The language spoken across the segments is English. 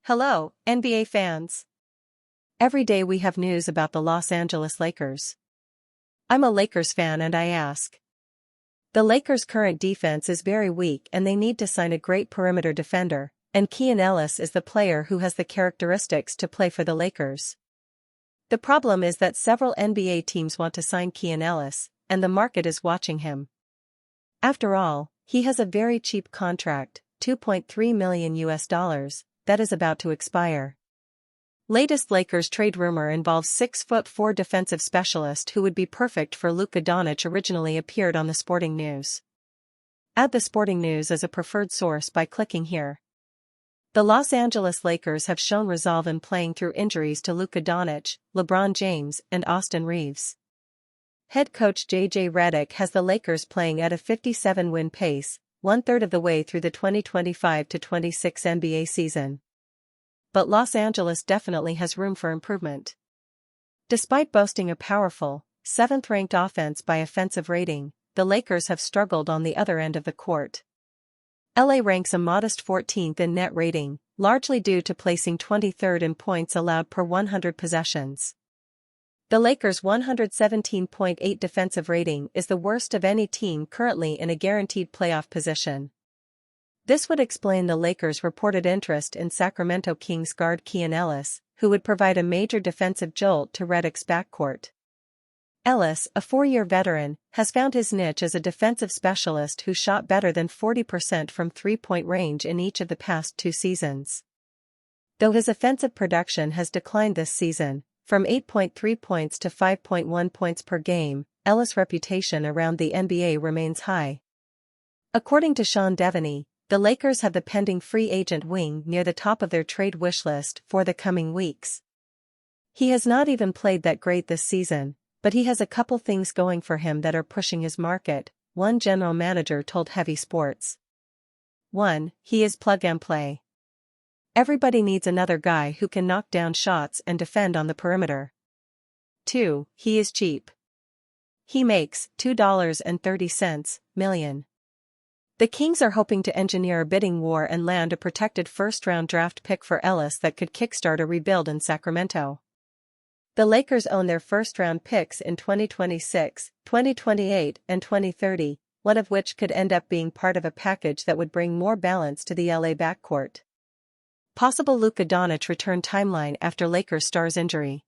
Hello, NBA fans. Every day we have news about the Los Angeles Lakers. I'm a Lakers fan and I ask. The Lakers' current defense is very weak and they need to sign a great perimeter defender, and Keon Ellis is the player who has the characteristics to play for the Lakers. The problem is that several NBA teams want to sign Keon Ellis, and the market is watching him. After all, he has a very cheap contract, $2.3 million that is about to expire. Latest Lakers trade rumor involves 6'4" defensive specialist who would be perfect for Luka Doncic originally appeared on the Sporting News. Add the Sporting News as a preferred source by clicking here. The Los Angeles Lakers have shown resolve in playing through injuries to Luka Doncic, LeBron James, and Austin Reeves. Head coach J.J. Redick has the Lakers playing at a 57-win pace, one-third of the way through the 2025-26 NBA season. But Los Angeles definitely has room for improvement. Despite boasting a powerful, 7th-ranked offense by offensive rating, the Lakers have struggled on the other end of the court. LA ranks a modest 14th in net rating, largely due to placing 23rd in points allowed per 100 possessions. The Lakers' 117.8 defensive rating is the worst of any team currently in a guaranteed playoff position. This would explain the Lakers' reported interest in Sacramento Kings guard Keon Ellis, who would provide a major defensive jolt to Redick's backcourt. Ellis, a 4-year veteran, has found his niche as a defensive specialist who shot better than 40% from three-point range in each of the past 2 seasons. Though his offensive production has declined this season, from 8.3 points to 5.1 points per game, Ellis' reputation around the NBA remains high. According to Sean Devaney, the Lakers have the pending free agent wing near the top of their trade wish list for the coming weeks. He has not even played that great this season, but he has a couple things going for him that are pushing his market, one general manager told Heavy Sports. 1. He is plug-and-play. Everybody needs another guy who can knock down shots and defend on the perimeter. 2. He is cheap. He makes $2.30 million. The Kings are hoping to engineer a bidding war and land a protected first-round draft pick for Ellis that could kickstart a rebuild in Sacramento. The Lakers own their first-round picks in 2026, 2028, and 2030, one of which could end up being part of a package that would bring more balance to the LA backcourt. Possible Luka Doncic return timeline after Lakers star's injury.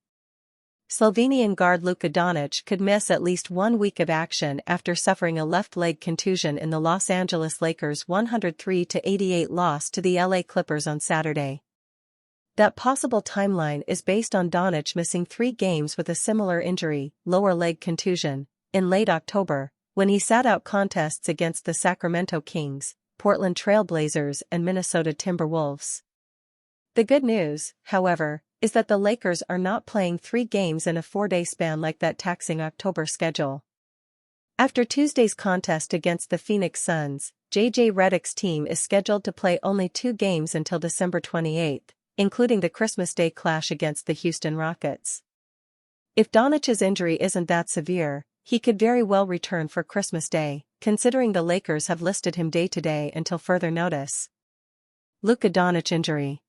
Slovenian guard Luka Doncic could miss at least 1 week of action after suffering a left leg contusion in the Los Angeles Lakers' 103-88 loss to the LA Clippers on Saturday. That possible timeline is based on Doncic missing 3 games with a similar injury, lower leg contusion, in late October, when he sat out contests against the Sacramento Kings, Portland Trail Blazers and Minnesota Timberwolves. The good news, however, is that the Lakers are not playing 3 games in a 4-day span like that taxing October schedule. After Tuesday's contest against the Phoenix Suns, J.J. Redick's team is scheduled to play only 2 games until December 28, including the Christmas Day clash against the Houston Rockets. If Doncic's injury isn't that severe, he could very well return for Christmas Day, considering the Lakers have listed him day-to-day until further notice. Luka Doncic injury.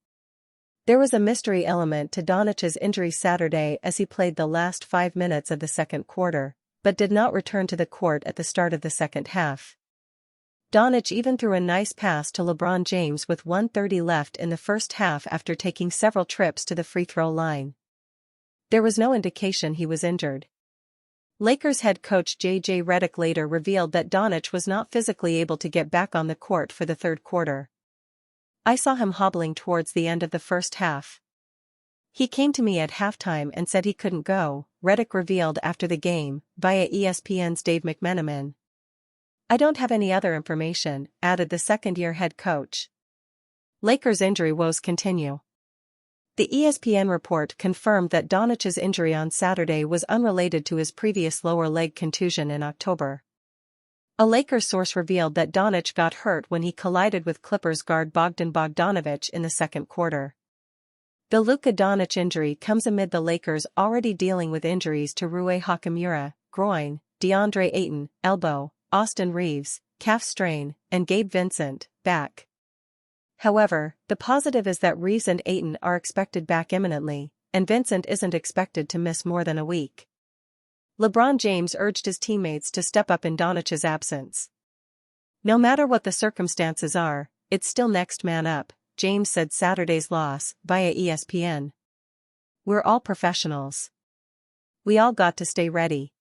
There was a mystery element to Doncic's injury Saturday as he played the last 5 minutes of the second quarter, but did not return to the court at the start of the second half. Doncic even threw a nice pass to LeBron James with 1:30 left in the first half after taking several trips to the free throw line. There was no indication he was injured. Lakers head coach J.J. Redick later revealed that Doncic was not physically able to get back on the court for the third quarter. I saw him hobbling towards the end of the first half. He came to me at halftime and said he couldn't go, Redick revealed after the game, via ESPN's Dave McMenamin. I don't have any other information, added the second-year head coach. Lakers injury woes continue. The ESPN report confirmed that Doncic's injury on Saturday was unrelated to his previous lower leg contusion in October. A Lakers source revealed that Doncic got hurt when he collided with Clippers guard Bogdan Bogdanović in the second quarter. The Luka Doncic injury comes amid the Lakers already dealing with injuries to Rui Hachimura, groin, DeAndre Ayton, elbow, Austin Reeves, calf strain, and Gabe Vincent, back. However, the positive is that Reeves and Ayton are expected back imminently, and Vincent isn't expected to miss more than a week. LeBron James urged his teammates to step up in Doncic's absence. "No matter what the circumstances are, it's still next man up," James said Saturday's loss, via ESPN. "We're all professionals. We all got to stay ready.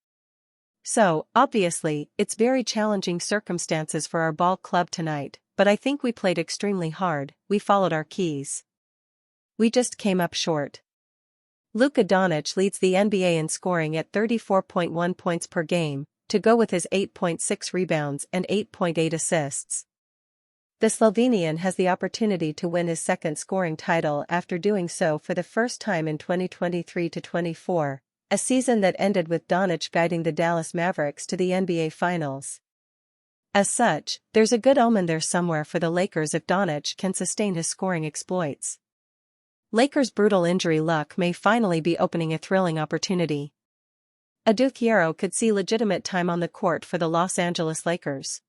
So, obviously, it's very challenging circumstances for our ball club tonight, but I think we played extremely hard, we followed our keys. We just came up short." Luka Doncic leads the NBA in scoring at 34.1 points per game, to go with his 8.6 rebounds and 8.8 assists. The Slovenian has the opportunity to win his second scoring title after doing so for the first time in 2023-24, a season that ended with Doncic guiding the Dallas Mavericks to the NBA Finals. As such, there's a good omen there somewhere for the Lakers if Doncic can sustain his scoring exploits. Lakers' brutal injury luck may finally be opening a thrilling opportunity. Adou Thiero could see legitimate time on the court for the Los Angeles Lakers.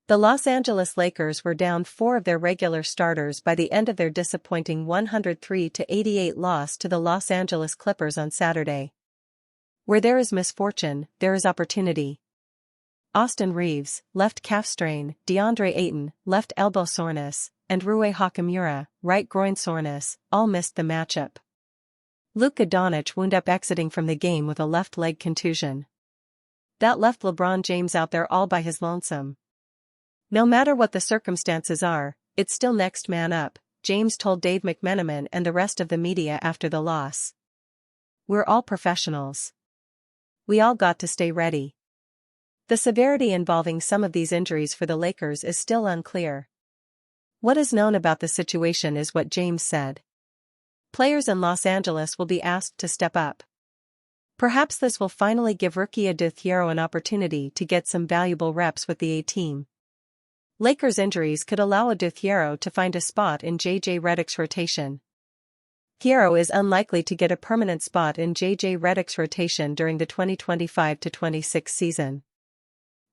The Los Angeles Lakers were down 4 of their regular starters by the end of their disappointing 103-88 loss to the Los Angeles Clippers on Saturday. Where there is misfortune, there is opportunity. Austin Reeves, left calf strain, DeAndre Ayton, left elbow soreness, and Rui Hachimura, right groin soreness, all missed the matchup. Luka Doncic wound up exiting from the game with a left leg contusion. That left LeBron James out there all by his lonesome. "No matter what the circumstances are, it's still next man up," James told Dave McMenamin and the rest of the media after the loss. "We're all professionals. We all got to stay ready." The severity involving some of these injuries for the Lakers is still unclear. What is known about the situation is what James said. Players in Los Angeles will be asked to step up. Perhaps this will finally give rookie Adou Thiero an opportunity to get some valuable reps with the A-team. Lakers injuries could allow Adou Thiero to find a spot in JJ Redick's rotation. Thiero is unlikely to get a permanent spot in JJ Redick's rotation during the 2025-26 season.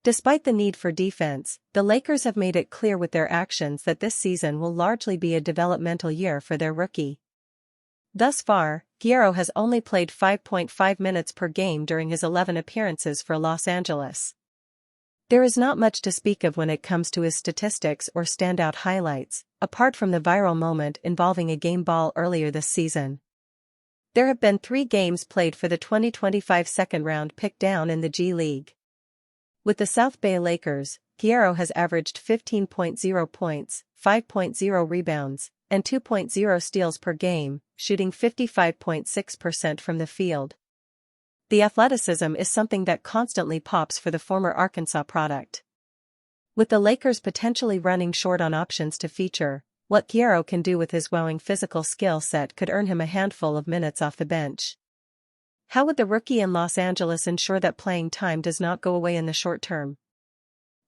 Despite the need for defense, the Lakers have made it clear with their actions that this season will largely be a developmental year for their rookie. Thus far, Thiero has only played 5.5 minutes per game during his 11 appearances for Los Angeles. There is not much to speak of when it comes to his statistics or standout highlights, apart from the viral moment involving a game ball earlier this season. There have been 3 games played for the 2025 second-round pick down in the G League. With the South Bay Lakers, Thiero has averaged 15.0 points, 5.0 rebounds, and 2.0 steals per game, shooting 55.6% from the field. The athleticism is something that constantly pops for the former Arkansas product. With the Lakers potentially running short on options to feature, what Thiero can do with his wowing physical skill set could earn him a handful of minutes off the bench. How would the rookie in Los Angeles ensure that playing time does not go away in the short term?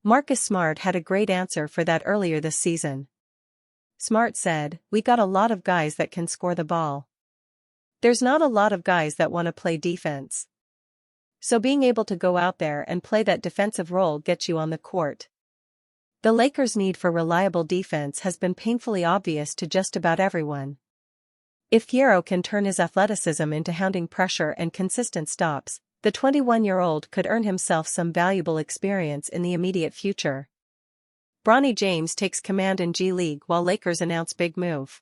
Marcus Smart had a great answer for that earlier this season. Smart said, "We got a lot of guys that can score the ball. There's not a lot of guys that want to play defense. So being able to go out there and play that defensive role gets you on the court." The Lakers' need for reliable defense has been painfully obvious to just about everyone. If Thiero can turn his athleticism into hounding pressure and consistent stops, the 21-year-old could earn himself some valuable experience in the immediate future. Bronny James takes command in G League while Lakers announce big move.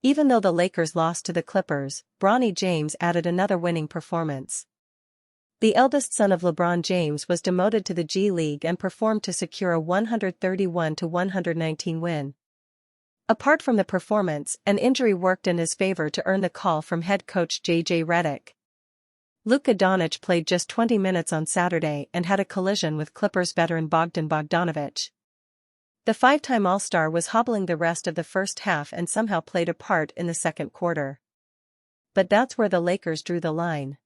Even though the Lakers lost to the Clippers, Bronny James added another winning performance. The eldest son of LeBron James was demoted to the G League and performed to secure a 131-119 win. Apart from the performance, an injury worked in his favor to earn the call from head coach JJ Redick. Luka Doncic played just 20 minutes on Saturday and had a collision with Clippers veteran Bogdan Bogdanović. The 5-time All-Star was hobbling the rest of the first half and somehow played a part in the second quarter. But that's where the Lakers drew the line.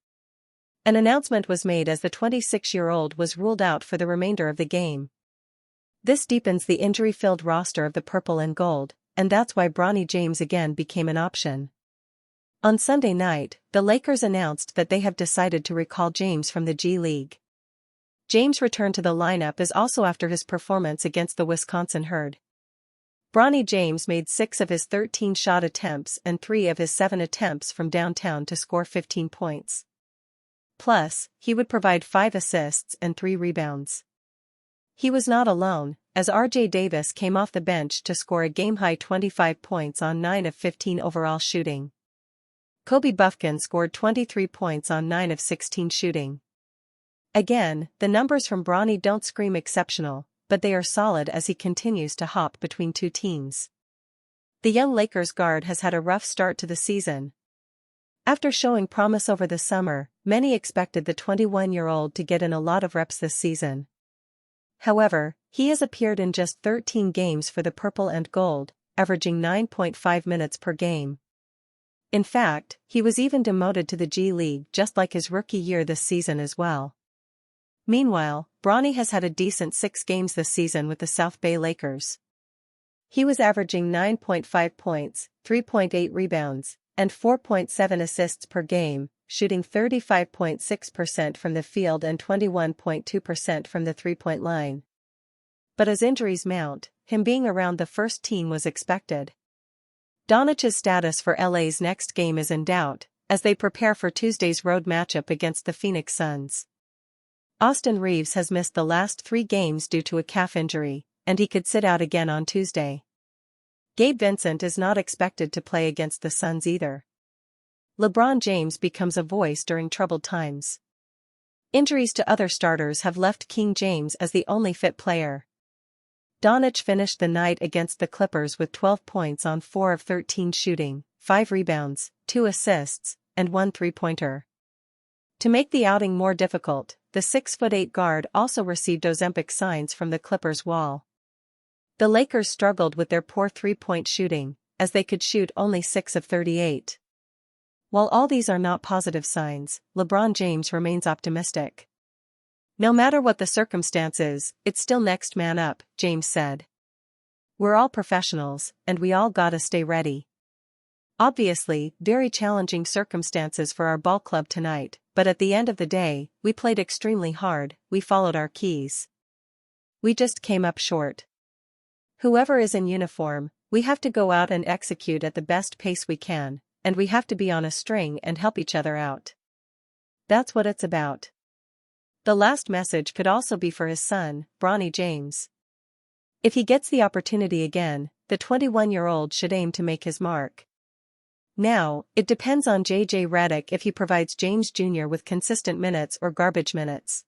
An announcement was made as the 26-year-old was ruled out for the remainder of the game. This deepens the injury-filled roster of the purple and gold, and that's why Bronny James again became an option. On Sunday night, the Lakers announced that they have decided to recall James from the G League. James' return to the lineup is also after his performance against the Wisconsin Herd. Bronny James made 6 of his 13 shot attempts and 3 of his 7 attempts from downtown to score 15 points. Plus, he would provide 5 assists and 3 rebounds. He was not alone, as R.J. Davis came off the bench to score a game-high 25 points on 9 of 15 overall shooting. Kobe Bufkin scored 23 points on 9 of 16 shooting. Again, the numbers from Bronny don't scream exceptional, but they are solid as he continues to hop between two teams. The young Lakers guard has had a rough start to the season. After showing promise over the summer, many expected the 21-year-old to get in a lot of reps this season. However, he has appeared in just 13 games for the Purple and Gold, averaging 9.5 minutes per game. In fact, he was even demoted to the G League just like his rookie year this season as well. Meanwhile, Bronny has had a decent 6 games this season with the South Bay Lakers. He was averaging 9.5 points, 3.8 rebounds, and 4.7 assists per game, shooting 35.6% from the field and 21.2% from the three-point line. But as injuries mount, him being around the first team was expected. Doncic's status for LA's next game is in doubt, as they prepare for Tuesday's road matchup against the Phoenix Suns. Austin Reaves has missed the last 3 games due to a calf injury, and he could sit out again on Tuesday. Gabe Vincent is not expected to play against the Suns either. LeBron James becomes a voice during troubled times. Injuries to other starters have left King James as the only fit player. Doncic finished the night against the Clippers with 12 points on 4 of 13 shooting, 5 rebounds, 2 assists, and 1 three-pointer. To make the outing more difficult, the 6'8" guard also received Ozempic signs from the Clippers' wall. The Lakers struggled with their poor three-point shooting, as they could shoot only 6 of 38. While all these are not positive signs, LeBron James remains optimistic. "No matter what the circumstances, it's still next man up," James said. "We're all professionals, and we all gotta stay ready. Obviously, very challenging circumstances for our ball club tonight, but at the end of the day, we played extremely hard, we followed our keys. We just came up short. Whoever is in uniform, we have to go out and execute at the best pace we can, and we have to be on a string and help each other out. That's what it's about." The last message could also be for his son, Bronny James. If he gets the opportunity again, the 21-year-old should aim to make his mark. Now, it depends on J.J. Redick if he provides James Jr. with consistent minutes or garbage minutes.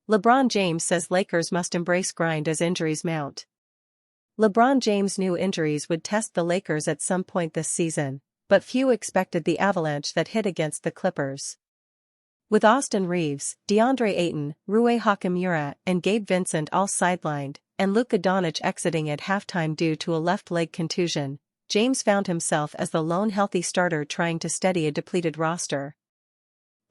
LeBron James says Lakers must embrace grind as injuries mount. LeBron James knew injuries would test the Lakers at some point this season, but few expected the avalanche that hit against the Clippers. With Austin Reaves, DeAndre Ayton, Rui Hachimura, and Gabe Vincent all sidelined, and Luka Doncic exiting at halftime due to a left leg contusion, James found himself as the lone healthy starter trying to steady a depleted roster.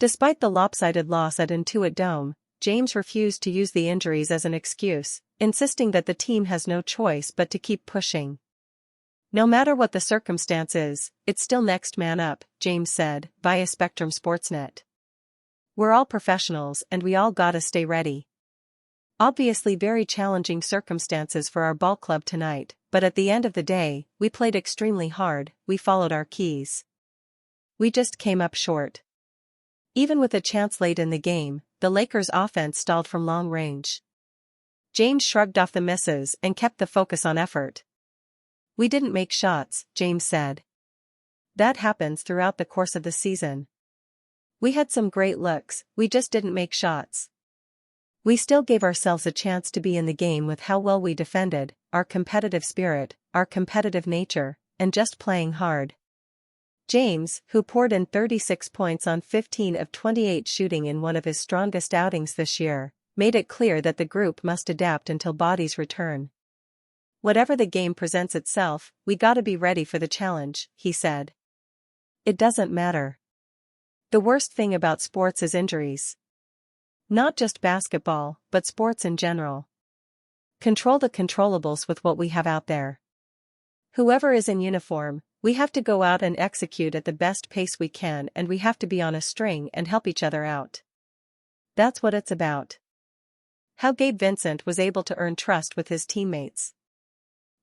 Despite the lopsided loss at Intuit Dome, James refused to use the injuries as an excuse, insisting that the team has no choice but to keep pushing. "No matter what the circumstances, it's still next man up," James said, via Spectrum Sportsnet. "We're all professionals and we all gotta stay ready. Obviously very challenging circumstances for our ball club tonight, but at the end of the day, we played extremely hard, we followed our keys. We just came up short." Even with a chance late in the game, the Lakers' offense stalled from long range. James shrugged off the misses and kept the focus on effort. "We didn't make shots," James said. "That happens throughout the course of the season. We had some great looks, we just didn't make shots. We still gave ourselves a chance to be in the game with how well we defended, our competitive spirit, our competitive nature, and just playing hard." James, who poured in 36 points on 15 of 28 shooting in one of his strongest outings this year, made it clear that the group must adapt until bodies return. "Whatever the game presents itself, we gotta be ready for the challenge," he said. "It doesn't matter. The worst thing about sports is injuries. Not just basketball, but sports in general. Control the controllables with what we have out there. Whoever is in uniform, we have to go out and execute at the best pace we can and we have to be on a string and help each other out. That's what it's about." How Gabe Vincent was able to earn trust with his teammates.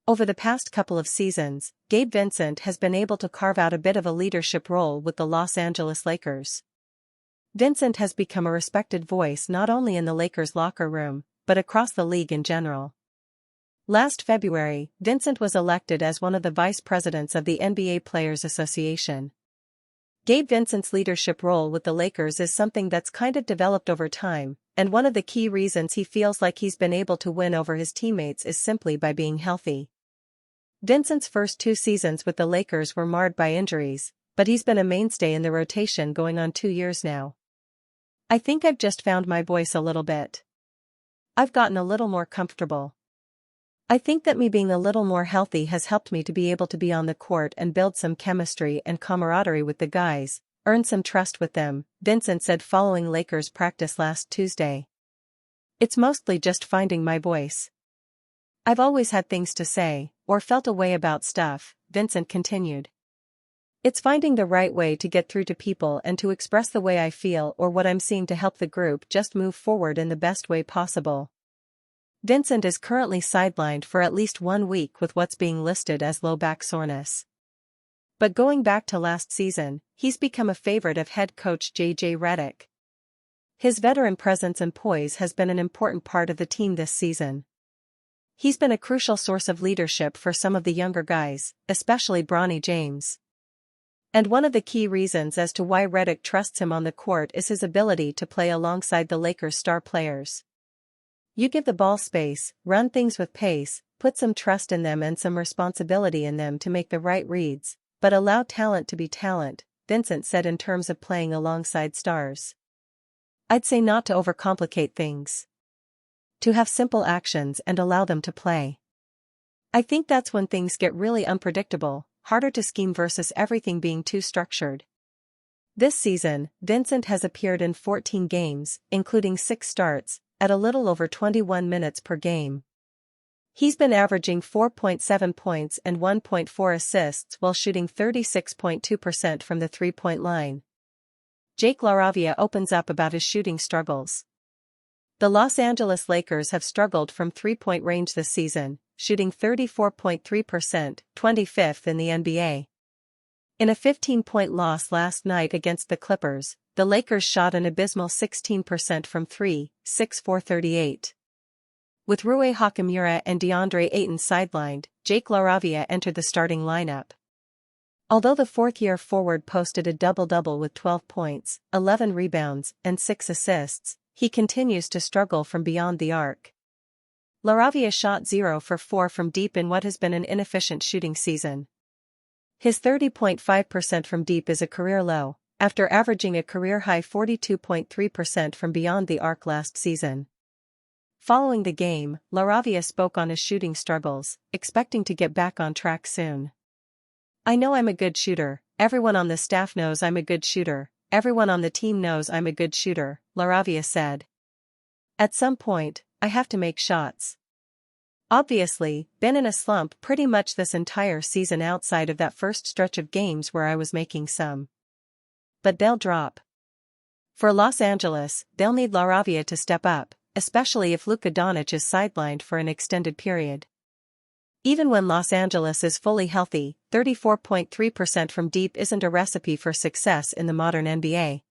Over the past couple of seasons, Gabe Vincent has been able to carve out a bit of a leadership role with the Los Angeles Lakers. Vincent has become a respected voice not only in the Lakers locker room, but across the league in general. Last February, Vincent was elected as one of the vice presidents of the NBA Players Association. Gabe Vincent's leadership role with the Lakers is something that's kind of developed over time, and one of the key reasons he feels like he's been able to win over his teammates is simply by being healthy. Vincent's first 2 seasons with the Lakers were marred by injuries, but he's been a mainstay in the rotation going on 2 years now. I think I've just found my voice a little bit. I've gotten a little more comfortable. I think that me being a little more healthy has helped me to be able to be on the court and build some chemistry and camaraderie with the guys, earn some trust with them, Vincent said following Lakers practice last Tuesday. It's mostly just finding my voice. I've always had things to say, or felt a way about stuff, Vincent continued. It's finding the right way to get through to people and to express the way I feel or what I'm seeing to help the group just move forward in the best way possible. Vincent is currently sidelined for at least 1 week with what's being listed as low back soreness. But going back to last season, he's become a favorite of head coach J.J. Redick. His veteran presence and poise has been an important part of the team this season. He's been a crucial source of leadership for some of the younger guys, especially Bronny James. And one of the key reasons as to why Redick trusts him on the court is his ability to play alongside the Lakers' star players. You give the ball space, run things with pace, put some trust in them and some responsibility in them to make the right reads, but allow talent to be talent, Vincent said in terms of playing alongside stars. I'd say not to overcomplicate things. To have simple actions and allow them to play. I think that's when things get really unpredictable, harder to scheme versus everything being too structured. This season, Vincent has appeared in 14 games, including 6 starts, at a little over 21 minutes per game. He's been averaging 4.7 points and 1.4 assists while shooting 36.2% from the three-point line. Jake LaRavia opens up about his shooting struggles. The Los Angeles Lakers have struggled from three-point range this season, shooting 34.3%, 25th in the NBA. In a 15-point loss last night against the Clippers, the Lakers shot an abysmal 16% from 3, 6-for-38. With Rui Hachimura and DeAndre Ayton sidelined, Jake LaRavia entered the starting lineup. Although the fourth-year forward posted a double-double with 12 points, 11 rebounds, and 6 assists, he continues to struggle from beyond the arc. LaRavia shot 0 for 4 from deep in what has been an inefficient shooting season. His 30.5% from deep is a career low, after averaging a career-high 42.3% from beyond the arc last season. Following the game, LaRavia spoke on his shooting struggles, expecting to get back on track soon. I know I'm a good shooter, everyone on the staff knows I'm a good shooter, everyone on the team knows I'm a good shooter, LaRavia said. At some point, I have to make shots. Obviously, been in a slump pretty much this entire season outside of that first stretch of games where I was making some. But they'll drop. For Los Angeles, they'll need LaRavia to step up, especially if Luka Doncic is sidelined for an extended period. Even when Los Angeles is fully healthy, 34.3% from deep isn't a recipe for success in the modern NBA.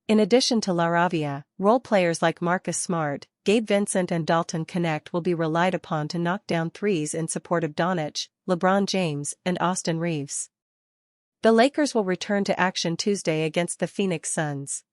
In addition to LaRavia, role players like Marcus Smart, Gabe Vincent and Dalton Knecht will be relied upon to knock down threes in support of Doncic, LeBron James, and Austin Reeves. The Lakers will return to action Tuesday against the Phoenix Suns.